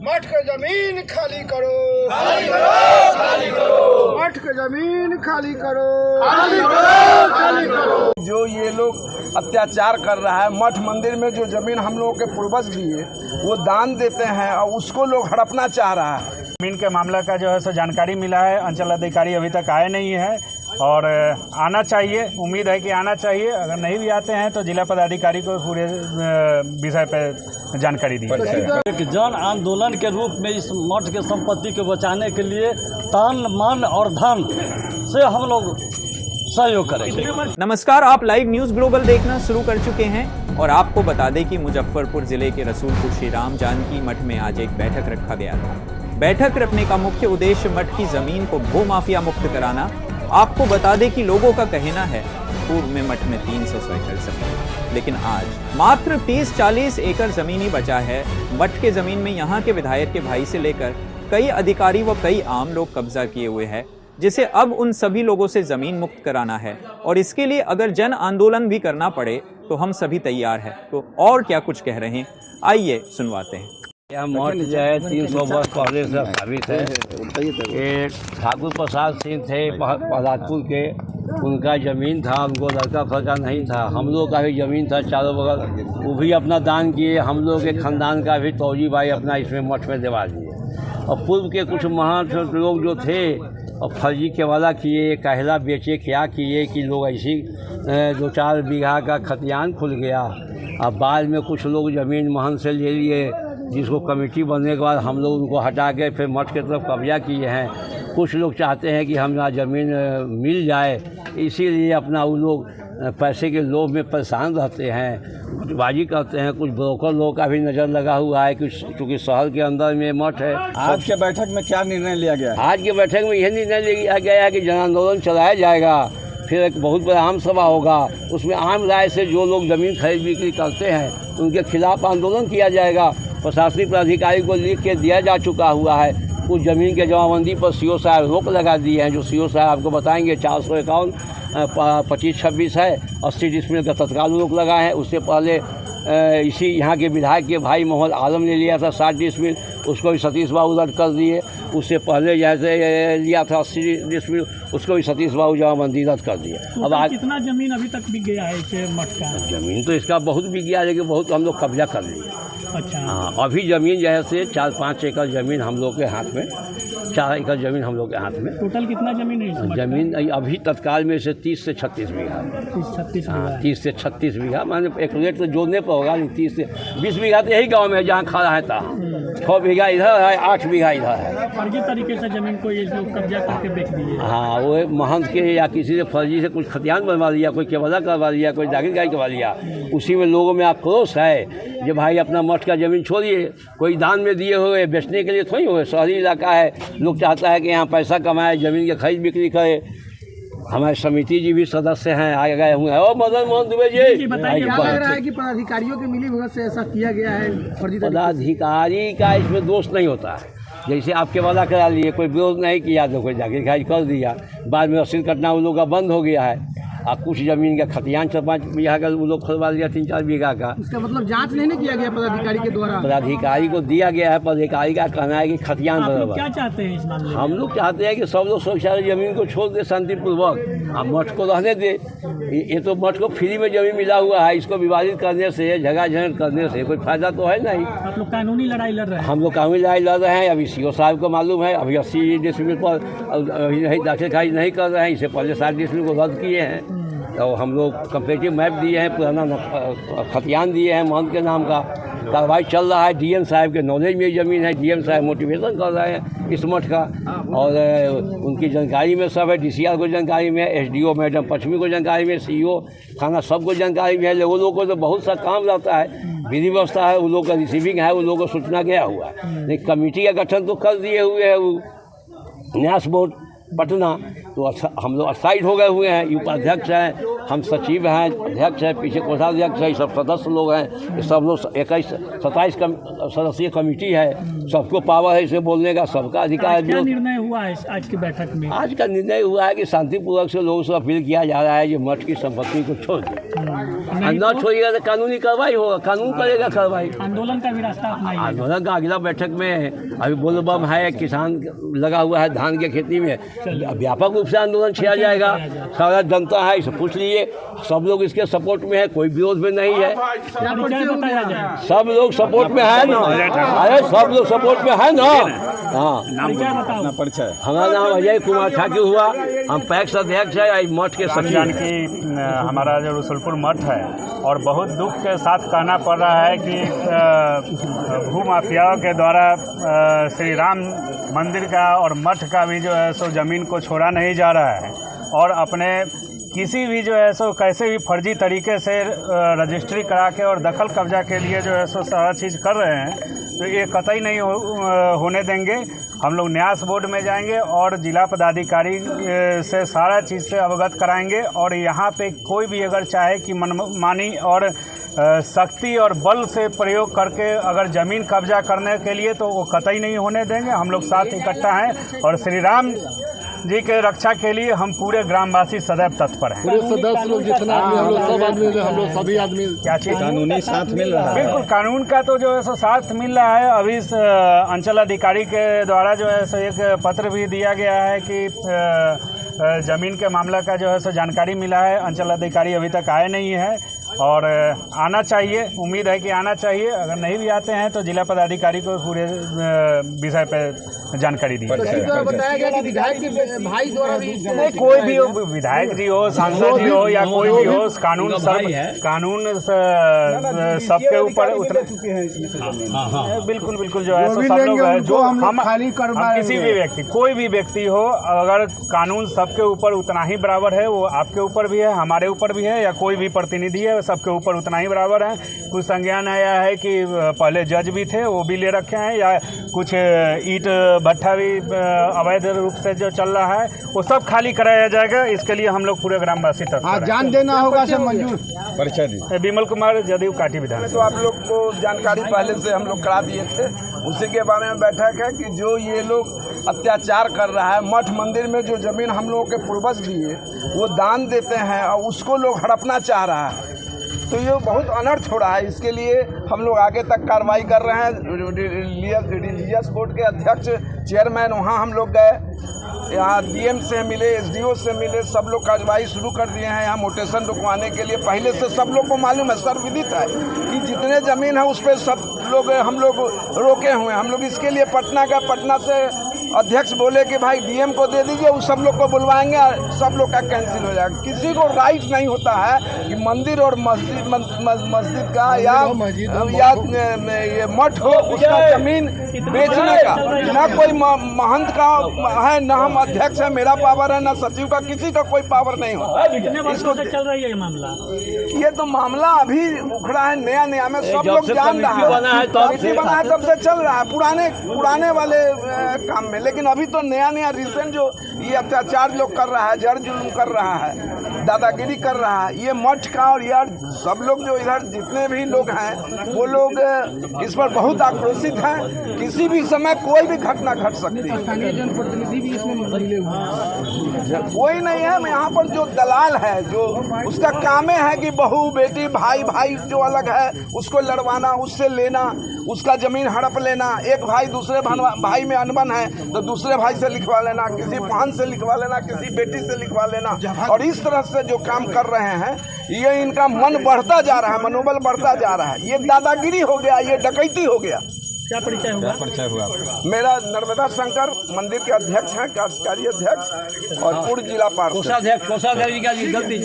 मठ की जमीन खाली करो, खाली करो, खाली करो, मठ की जमीन खाली करो, खाली करो, खाली करो। जो ये लोग अत्याचार कर रहा है, मठ मंदिर में जो जमीन हम लोगों के पूर्वज दिए वो दान देते हैं और उसको लोग हड़पना चाह रहा है। जमीन के मामला का जो है सो जानकारी मिला है, अंचल अधिकारी अभी तक आए नहीं है और आना चाहिए, उम्मीद है कि आना चाहिए। अगर नहीं भी आते हैं तो जिला पदाधिकारी को पूरे विषय पर जानकारी दी जाएगी। एक जन आंदोलन के रूप में इस मठ के संपत्ति को बचाने के लिए तन मन और धन से हम लोग सहयोग करेंगे। नमस्कार, आप लाइव न्यूज़ ग्लोबल देखना शुरू कर चुके हैं और आपको बता दें कि मुजफ्फरपुर जिले के रसूलपुर श्री राम जानकी मठ में आज एक बैठक रखा गया था। बैठक रखने का मुख्य उद्देश्य मठ की जमीन को भू माफिया मुक्त कराना। आपको बता दें कि लोगों का कहना है पूर्व में मठ में 300 एकड़ जमीन, लेकिन आज मात्र 30-40 एकड़ जमीन ही बचा है। मठ के जमीन में यहाँ के विधायक के भाई से लेकर कई अधिकारी व कई आम लोग कब्जा किए हुए हैं, जिसे अब उन सभी लोगों से जमीन मुक्त कराना है और इसके लिए अगर जन आंदोलन भी करना पड़े तो हम सभी तैयार हैं। तो और क्या कुछ कह रहे हैं, आइए सुनवाते हैं। यह मठ जो है 300 वर्ष पहले से स्थापित है। ये ठाकुर प्रसाद सिंह थे पहलादपुर के, उनका ज़मीन था, उनको लड़का फड़का नहीं था। हम लोग का भी ज़मीन था चारों बगल, वो भी अपना दान किए। हम लोग के ख़ानदान का भी तौजी भाई अपना इसमें मठ में दिवा दिए। और पूर्व के कुछ महान लोग जो थे और फर्जी केवाला किए, कहला बेचे, क्या किए कि लोग ऐसी 2-4 बीघा का खतियान खुल गया। अब बाद में कुछ लोग ज़मीन महन से ले लिए, जिसको कमेटी बनने के बाद हम लोग उनको हटा के फिर मठ की तरफ कब्जा किए हैं। कुछ लोग चाहते हैं कि हमें ज़मीन मिल जाए, इसीलिए अपना वो लोग पैसे के लोभ में परेशान रहते हैं, गुटबाजी करते हैं। कुछ ब्रोकर लोगों का भी नज़र लगा हुआ है कि क्योंकि शहर के अंदर में मठ है। आज के बैठक में क्या निर्णय लिया गया है? आज के बैठक में यह निर्णय लिया गया है कि जन आंदोलन चलाया जाएगा, फिर एक बहुत बड़ा आम सभा होगा, उसमें आम राय से जो लोग ज़मीन खरीद बिक्री करते हैं उनके खिलाफ आंदोलन किया जाएगा। प्रशासनिक प्राधिकारी को लिख के दिया जा चुका हुआ है। कुछ ज़मीन के जमाबंदी पर सीओ साहब रोक लगा दिए हैं, जो सीओ साहब आपको बताएंगे। 451 25-26 है, 80 डिसमिल का तत्काल रोक लगा है। उससे पहले इसी यहाँ के विधायक के भाई मोहम्मद आलम ने लिया था 60 डिसमिल, उसको भी सतीश बाबू रद्द कर दिए। उससे पहले जैसे लिया था 80 डिसमिल, उसको भी सतीश बाबू जमाबंदी रद्द कर दिए। अब आज कितना ज़मीन अभी तक बिक गया है इसे मठ का? ज़मीन तो इसका बहुत बिक गया, लेकिन बहुत हम लोग कब्जा कर लिए। अच्छा, हाँ, अभी ज़मीन जैसे 4-5 एकड़ ज़मीन हम लोग के हाथ में, 4 एकड़ ज़मीन हम लोग के हाथ में। टोटल कितना ज़मीन है? ज़मीन अभी तत्काल में से 30 से 36 बीघा। 30 से 36 बीघा, माने एक रेट तो जोड़ने पर होगा। 30 से 20 बीघा तो यही गांव में है जहाँ खड़ा है था। 6 बीघा इधर है, 8 बीघा इधर है। फर्जी तरीके से ज़मीन को ये लोग कब्जा करके बेच दिए। हाँ, वो महंत के या किसी से फर्जी से कुछ खतियान बनवा लिया, कोई केवला करवा लिया, कोई जागीरदारी करवा लिया। उसी में लोगों में आक्रोश है जो भाई अपना मठ का ज़मीन छोड़िए, कोई दान में दिए हुए बेचने के लिए थोड़ी हुए। शहरी इलाका है, लोग चाहता है कि यहाँ पैसा कमाए, ज़मीन की खरीद बिक्री करे। हमारे समिति जी भी सदस्य हैं, आए गए हुए हैं। और मदन मोहन दुबे जी, बताइए, क्या लग रहा है कि पदाधिकारियों के मिली भगत से ऐसा किया गया है? पदाधिकारी का इसमें दोष नहीं होता है। जैसे आपके वादा करा लिए, कोई विरोध नहीं किया तो कोई जागीर खारिज कर दिया, बाद में रसीद कटना उन लोगों का बंद हो गया है। और कुछ ज़मीन का खतियान 4-5 बीघा का वो लोग खुलवा दिया, 3-4 बीघा का। इसका मतलब जांच नहीं किया गया पदाधिकारी के द्वारा? पदाधिकारी को दिया गया है, पदाधिकारी का कहना है कि खतियान बराबर। क्या चाहते हैं इस मामले में? हम लोग चाहते हैं कि सब लोग सुरक्षा ज़मीन को छोड़ दे शांतिपूर्वक, और मठ को रहने दे। ये तो मठ को फ्री में ज़मीन मिला हुआ है, इसको विवादित करने से, झगड़ा झंझट करने से कोई फायदा तो है नहीं। आप लोग कानूनी लड़ाई लड़ रहे हैं? हम लोग कानूनी लड़ाई लड़ रहे हैं। अभी सीओ साहब को मालूम है, अभी 80 डिसमिल पर अभी नहीं दाखिल खारिज नहीं कर रहे हैं। इससे पहले 60 डिसमिल को रद्द किए हैं। तो हम लोग कंपेरेटिव मैप दिए हैं, पुराना खतियान दिए हैं महंत के नाम का। कार्रवाई चल रहा है, डीएम साहब के नॉलेज में ज़मीन है, डीएम साहब मोटिवेशन कर रहे हैं इस मठ का, और उनकी जानकारी में सब है। डीसीआर को जानकारी में है, एसडीओ मैडम पश्चिमी को जानकारी में, सीईओ थाना सबको जानकारी में है। वो लोगों को तो बहुत सा काम रहता है, विधि व्यवस्था है, उन लोगों का रिसीविंग है, उन लोगों को सूचना गया हुआ है। लेकिन कमेटी का गठन तो कर दिए हुए है वो न्यास बोर्ड पटना, तो हम लोग असाइड हो गए हुए हैं। उपाध्यक्ष हैं, हम सचिव हैं, अध्यक्ष हैं, पीछे कोषाध्यक्ष है, सब सदस्य लोग हैं। ये सब लोग 27 सदस्यीय कमेटी है, सबको पावर है इसे बोलने का, सबका अधिकार। क्या निर्णय हुआ है आज की बैठक में? आज का निर्णय हुआ है कि शांतिपूर्वक से लोगों से अपील किया जा रहा है कि मठ की संपत्ति को छोड़ दें। न छोड़िएगा तो कानूनी कार्रवाई होगा, कानून करेगा कार्रवाई। आंदोलन का भी रास्ता अपनाइए। आंदोलन का अगला बैठक में अभी बोलबम है, किसान लगा हुआ है धान की खेती में, व्यापक रूप से आंदोलन छेड़ा जाएगा। सारा जनता है, इसे पूछ लीजिए, सब लोग इसके सपोर्ट में है, कोई विरोध में नहीं है, सब लोग सपोर्ट में है ना। अरे सब लोग सपोर्ट में है ना। हाँ, हमारा नाम अजय कुमार ठाकुर हुआ, हम पैक्स अध्यक्ष है आज मठ के सचिव। कि हमारा जो रसूलपुर मठ है, और बहुत दुख के साथ कहना पड़ रहा है कि भूमाफियाओं के द्वारा श्री राम मंदिर का और मठ का भी जो है सो ज़मीन को छोड़ा नहीं जा रहा है, और अपने किसी भी जो है सो कैसे भी फर्जी तरीके से रजिस्ट्री करा के और दखल कब्जा के लिए जो है सो सारा चीज़ कर रहे हैं, तो ये कतई नहीं होने देंगे। हम लोग न्यास बोर्ड में जाएंगे और जिला पदाधिकारी से सारा चीज़ से अवगत कराएंगे, और यहाँ पे कोई भी अगर चाहे कि मनमानी और सख्ती और बल से प्रयोग करके अगर ज़मीन कब्जा करने के लिए, तो वो कतई नहीं होने देंगे। हम लोग साथ इकट्ठा हैं और श्री राम जी के रक्षा के लिए हम पूरे ग्रामवासी सदैव तत्पर हैं। पूरे सदस्य लोग जितना आदमी हम लोग सब आदमी, हम लोग सभी आदमी क्या चीज़ कानूनी साथ मिल रहा है। बिल्कुल कानून का तो जो है सो साथ मिल रहा है। अभी अंचल अधिकारी के द्वारा जो है सो एक पत्र भी दिया गया है कि ज़मीन के मामला का जो है सो जानकारी मिला है। अंचल अधिकारी अभी तक आए नहीं है और आना चाहिए, उम्मीद है कि आना चाहिए। अगर नहीं भी आते हैं तो जिला पदाधिकारी को पूरे विषय पर जानकारी दी जाएगी। बताया गया कि विधायक के भाई द्वारा भी नहीं, कोई भी हो, विधायक जी हो, सांसद जी हो या कोई भी हो, कानून सबके ऊपर बिल्कुल बिल्कुल जो है सब लोग है, जो हम किसी भी व्यक्ति, कोई भी व्यक्ति हो, अगर कानून सबके ऊपर उतना ही बराबर है, वो आपके ऊपर भी है, हमारे ऊपर भी है, या कोई भी प्रतिनिधि है, सबके ऊपर उतना ही बराबर है। कुछ संज्ञान आया है कि पहले जज भी थे, वो भी ले रखे हैं, या कुछ ईंट भट्ठा भी अवैध रूप से जो चल रहा है, वो सब खाली कराया जाएगा। इसके लिए हम लोग पूरे ग्रामवासी तत्पर जान देना होगा सर मंजूर। परिचय दी। विमल कुमार, जदयू काटी विधान। तो आप लोग को जानकारी पहले से हम लोग करा दिए थे, उसी के बारे में बैठक है कि जो ये लोग अत्याचार कर रहा है, मठ मंदिर में जो ज़मीन हम लोगों के पूर्वज दिए वो दान देते हैं और उसको लोग हड़पना चाह रहा है, तो ये बहुत अनर्थ हो रहा है। इसके लिए हम लोग आगे तक कार्रवाई कर रहे हैं। रिलीजियस बोर्ड के अध्यक्ष चेयरमैन वहाँ हम लोग गए, यहाँ डीएम से मिले, एसडीओ से मिले, सब लोग कार्रवाई शुरू कर दिए हैं यहाँ मोटेशन रुकवाने के लिए। पहले से सब लोग को मालूम है, सर्वविदित है कि जितने ज़मीन है उस पर सब लोग हम लोग रोके हुए हैं। हम लोग इसके लिए पटना से अध्यक्ष बोले कि भाई डीएम को दे दीजिए, उस सब लोग को बुलवाएंगे, सब लोग का कैंसिल हो जाएगा। किसी को राइट नहीं होता है कि मंदिर और मस्जिद का या ये मठ हो उसका ज़मीन बेचने का। ना कोई महंत का है, ना हम अध्यक्ष है, मेरा पावर है, ना सचिव का, किसी का कोई पावर नहीं होता। इसको चल रही है ये मामला, ये तो मामला अभी उखड़ा है, नया में सब लोग जान रहा है, बना है तब से चल रहा है, पुराने वाले काम में। लेकिन अभी तो नया रिसेंट जो ये अत्याचार लोग कर रहा है, जड़ जुल्म कर रहा है, दादागिरी कर रहा है, ये मठ का और यार सब लोग जो इधर जितने भी लोग हैं वो लोग इस पर बहुत आक्रोशित हैं। किसी भी समय कोई भी घटना घट सकती है। जनप्रतिनिधि भी इसमें मिले हुए कोई नहीं है। यहाँ पर जो दलाल है, जो उसका काम है कि बहू बेटी भाई जो अलग है उसको लड़वाना, उससे लेना, उसका ज़मीन हड़प लेना। एक भाई दूसरे भाई में अनबन है तो दूसरे भाई से लिखवा लेना, किसी बहन से लिखवा लेना, किसी बेटी से लिखवा लेना। और इस तरह से जो काम कर रहे हैं, ये इनका मन बढ़ता जा रहा है, मनोबल बढ़ता जा रहा है। ये दादागिरी हो गया, ये डकैती हो गया। क्या परिचय हुआ? मेरा नर्मदा शंकर मंदिर के अध्यक्ष हैं, कार्यकारी अध्यक्ष और पूर्व जिला पार्षद। कोषाध्यक्ष जी का गलती